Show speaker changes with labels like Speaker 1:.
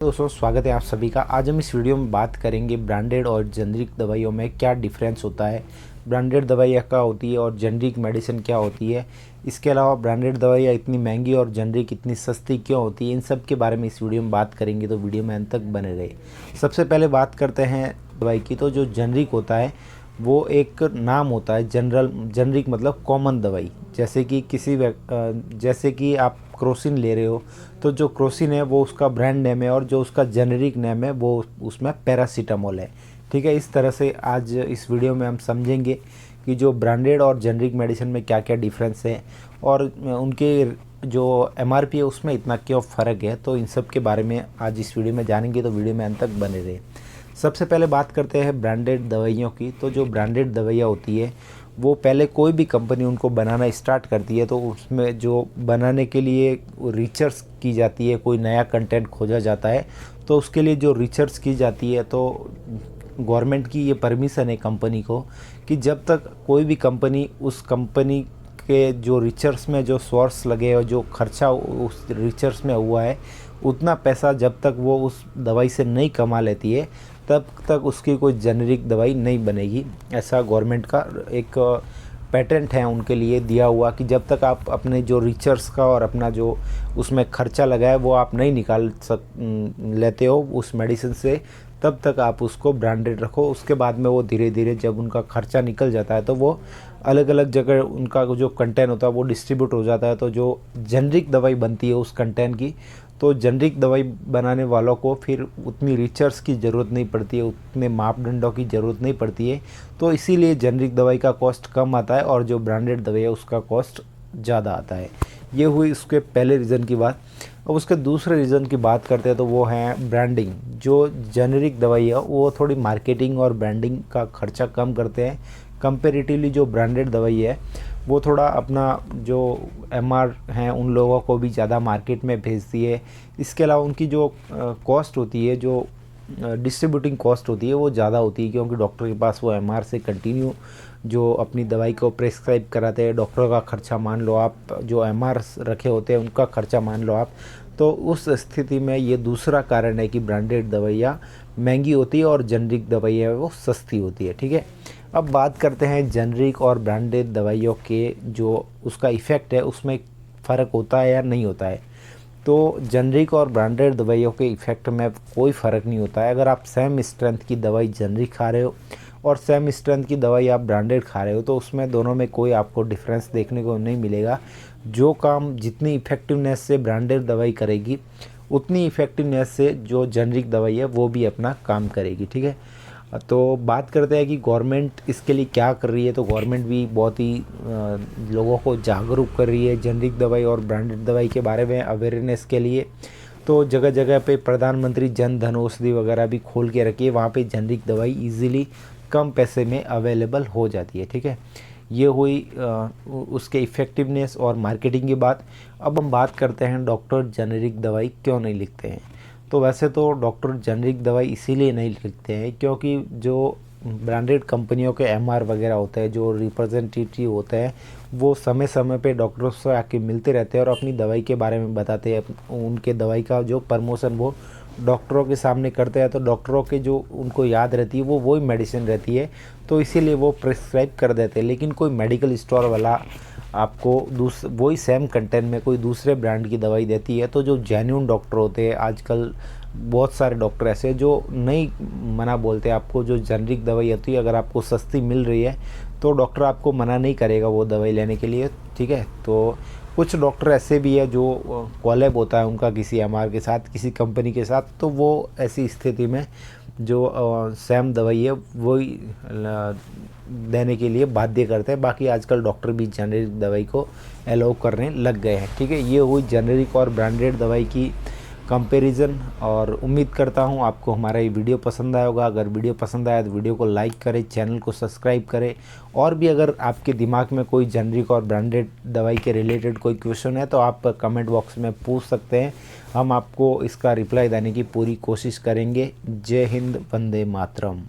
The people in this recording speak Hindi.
Speaker 1: दोस्तों स्वागत है आप सभी का। आज हम इस वीडियो में बात करेंगे ब्रांडेड और जेनरिक दवाइयों में क्या डिफरेंस होता है, ब्रांडेड दवाइयाँ क्या होती है और जेनरिक मेडिसिन क्या होती है। इसके अलावा ब्रांडेड दवाइयाँ इतनी महंगी और जेनरिक इतनी सस्ती क्यों होती है, इन सब के बारे में इस वीडियो में बात करेंगे, तो वीडियो में अंत तक बने रहे। सबसे पहले बात करते हैं दवाई की। तो जो जेनरिक होता है वो एक नाम होता है, जेनरिक मतलब कॉमन दवाई। जैसे कि आप क्रोसिन ले रहे हो तो जो क्रोसिन है वो उसका ब्रांड नेम है और जो उसका जेनरिक नेम है वो उसमें पैरासीटामोल है। ठीक है, इस तरह से आज इस वीडियो में हम समझेंगे कि जो ब्रांडेड और जेनरिक मेडिसिन में क्या क्या डिफरेंस है और उनके जो एमआरपी है उसमें इतना क्यों फ़र्क है। तो इन सब के बारे में आज इस वीडियो में जानेंगे, तो वीडियो में अंत तक बने रहे। सबसे पहले बात करते हैं ब्रांडेड दवाइयों की। तो जो ब्रांडेड दवाइयाँ होती है वो पहले कोई भी कंपनी उनको बनाना स्टार्ट करती है तो उसमें जो बनाने के लिए रिसर्च की जाती है, कोई नया कंटेंट खोजा जाता है तो उसके लिए जो रिसर्च की जाती है तो गवर्नमेंट की ये परमिशन है कंपनी को कि जब तक कोई भी कंपनी उस कंपनी के जो रिसर्च में जो सोर्स लगे और जो खर्चा उस रिसर्च में हुआ है उतना पैसा जब तक वो उस दवाई से नहीं कमा लेती है तब तक उसकी कोई जेनरिक दवाई नहीं बनेगी। ऐसा गवर्नमेंट का एक पेटेंट है उनके लिए दिया हुआ कि जब तक आप अपने जो रिसर्च का और अपना जो उसमें खर्चा लगाए वो आप नहीं निकाल लेते हो उस मेडिसिन से, तब तक आप उसको ब्रांडेड रखो। उसके बाद में वो धीरे धीरे जब उनका खर्चा निकल जाता है तो वो अलग अलग जगह उनका जो कंटेंट होता है वो डिस्ट्रीब्यूट हो जाता है। तो जो जेनरिक दवाई बनती है उस कंटेंट की, तो जेनरिक दवाई बनाने वालों को फिर उतनी रिसर्च की ज़रूरत नहीं पड़ती है, उतने मापदंडों की ज़रूरत नहीं पड़ती है। तो इसीलिए जेनरिक दवाई का कॉस्ट कम आता है और जो ब्रांडेड दवाई है उसका कॉस्ट ज़्यादा आता है। ये हुई उसके पहले रीज़न की बात। अब उसके दूसरे रीज़न की बात करते हैं तो वो है ब्रांडिंग। जो जेनरिक दवाई है वो थोड़ी मार्केटिंग और ब्रांडिंग का खर्चा कम करते हैं कंपेरेटिवली। जो ब्रांडेड दवाई है वो थोड़ा अपना जो एमआर हैं उन लोगों को भी ज़्यादा मार्केट में भेजती है। इसके अलावा उनकी जो कॉस्ट होती है, जो डिस्ट्रीब्यूटिंग कॉस्ट होती है वो ज़्यादा होती है, क्योंकि डॉक्टर के पास वो एमआर से कंटिन्यू जो अपनी दवाई को प्रेस्क्राइब कराते हैं, डॉक्टर का खर्चा मान लो आप, जो एमआर रखे होते हैं उनका खर्चा मान लो आप। तो उस स्थिति में ये दूसरा कारण है कि ब्रांडेड दवाइयाँ महंगी होती है और जेनरिक दवाइयाँ वो सस्ती होती है। ठीक है, अब बात करते हैं जेनरिक और ब्रांडेड दवाइयों के जो उसका इफ़ेक्ट है उसमें फ़र्क होता है या नहीं होता है। तो जेनरिक और ब्रांडेड दवाइयों के इफ़ेक्ट में कोई फ़र्क नहीं होता है। अगर आप सेम स्ट्रेंथ की दवाई जेनरिक खा रहे हो और सेम स्ट्रेंथ की दवाई आप ब्रांडेड खा रहे हो तो उसमें दोनों में कोई आपको डिफरेंस देखने को नहीं मिलेगा। जो काम जितनी इफ़ेक्टिवनेस से ब्रांडेड दवाई करेगी उतनी इफ़ेक्टिवनेस से जो जेनरिक दवाई है वो भी अपना काम करेगी। ठीक है, तो बात करते हैं कि गवर्नमेंट इसके लिए क्या कर रही है। तो गवर्नमेंट भी बहुत ही लोगों को जागरूक कर रही है जेनरिक दवाई और ब्रांडेड दवाई के बारे में अवेयरनेस के लिए। तो जगह जगह पे प्रधानमंत्री जन धन औषधि वगैरह भी खोल के रखी है, वहाँ पे जेनरिक दवाई इजीली कम पैसे में अवेलेबल हो जाती है। ठीक है, ये हुई उसके इफ़ेक्टिवनेस और मार्केटिंग की बात। अब हम बात करते हैं डॉक्टर जेनरिक दवाई क्यों नहीं लिखते हैं। तो वैसे तो डॉक्टर जेनरिक दवाई इसीलिए नहीं लिखते हैं क्योंकि जो ब्रांडेड कंपनियों के एमआर वगैरह होते हैं, जो रिप्रेजेंटेटिव होते हैं, वो समय समय पे डॉक्टरों से आके मिलते रहते हैं और अपनी दवाई के बारे में बताते हैं। उनके दवाई का जो प्रमोशन वो डॉक्टरों के सामने करते हैं, तो डॉक्टरों के जो उनको याद रहती है वो वही मेडिसिन रहती है, तो इसीलिए वो प्रिस्क्राइब कर देते हैं। लेकिन कोई मेडिकल स्टोर वाला आपको वही सेम कंटेंट में कोई दूसरे ब्रांड की दवाई देती है, तो जो जेन्युइन डॉक्टर होते हैं, आजकल बहुत सारे डॉक्टर ऐसे हैं जो नहीं मना बोलते आपको। जो जेनरिक दवाई होती है अगर आपको सस्ती मिल रही है तो डॉक्टर आपको मना नहीं करेगा वो दवाई लेने के लिए। ठीक है, तो कुछ डॉक्टर ऐसे भी है जो कॉलेब होता है उनका किसी एमआर के साथ, किसी कंपनी के साथ, तो वो ऐसी स्थिति में जो सेम दवाई है वही देने के लिए बाध्य करते हैं। बाकी आजकल डॉक्टर भी जेनरिक दवाई को अलाउ करने लग गए हैं। ठीक है, ये हुई जेनरिक और ब्रांडेड दवाई की कंपैरिजन, और उम्मीद करता हूँ आपको हमारा ये वीडियो पसंद आया होगा। अगर वीडियो पसंद आया तो वीडियो को लाइक करें, चैनल को सब्सक्राइब करें, और भी अगर आपके दिमाग में कोई जेनरिक और ब्रांडेड दवाई के रिलेटेड कोई क्वेश्चन है तो आप कमेंट बॉक्स में पूछ सकते हैं, हम आपको इसका रिप्लाई देने की पूरी कोशिश करेंगे। जय हिंद, वंदे मातरम।